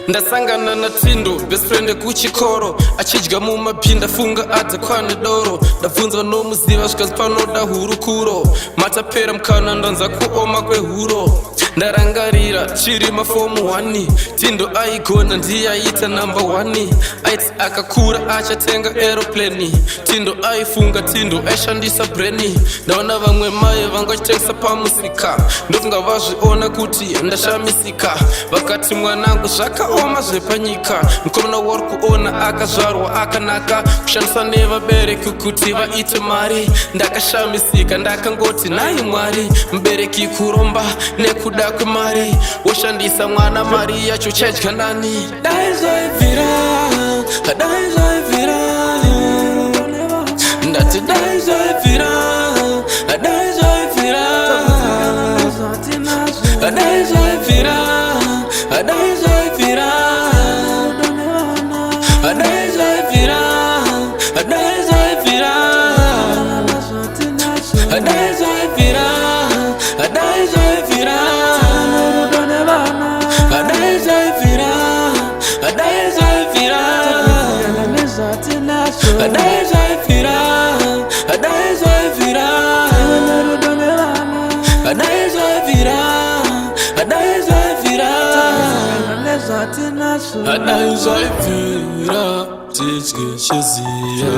Ndasangana na Tindo, best friend kuchikoro achidya mu mapinda funga adza kwane doro ndabvunzwa nomuziva svikazi panoda hurukuro matapera mukana ndanza kuoma kwehuro ndarangarira chiri mafomu 1 Tindo aigona ndiyaita number 1 aiti akakura achatenga aeroplane Tindo aifunga Tindo aishandisa breni ndaona vamwe mai vangachitengesa pamusika ndofunga vazviona kuti ndashamisika vakati mwanangu zvakaoma zvepanyika mukomana wari kuona akazvarwa akanaka kushandisa nevabereki kuti vaite mari ndakashamisika ndakangoti nai mwari mubereki kuromba nekuda kwemari woshandisa mwana mari yacho chaidya nani daizoivhira ndati daizoivhira Adaizoivhira tidye chiziya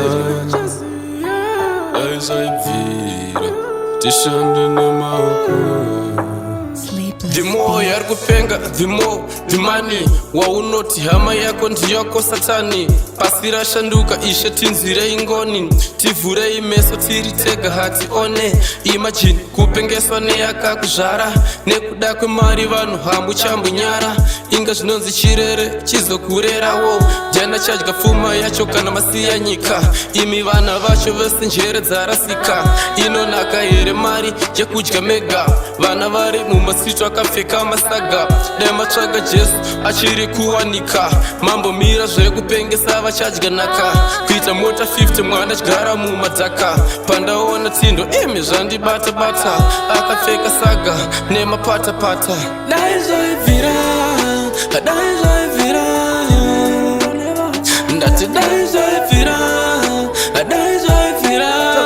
Adaizoivhira tishande nemaoko The more yari kupenga, the more the money waunoti hama yako ndiyako satani pasi rashanduka ishe tinzire ingoni tivhurei meso tiritega hati one imagine kupengeswa neyakakuzvara nekuda kwemari vanhu hambu chambunyara inga zvinonzi chirere chizokurerawo jana chadya pfuma yacho kana masiya nyika imi vana vacho vese njere dzarasika inonaka here mari yekudya mega vana vari mumasitwa akapfeka masaga nematsvaga Jesu achiri kuwanika mambo mira zvekupengesa vachadya naka kuita mota 50 mwana chigara mumadhaka pandaona Tindo imi zvandibata-bata akapfeka saga nemapata-pata daizoivhira ndati daizoivhira Adaizoivhira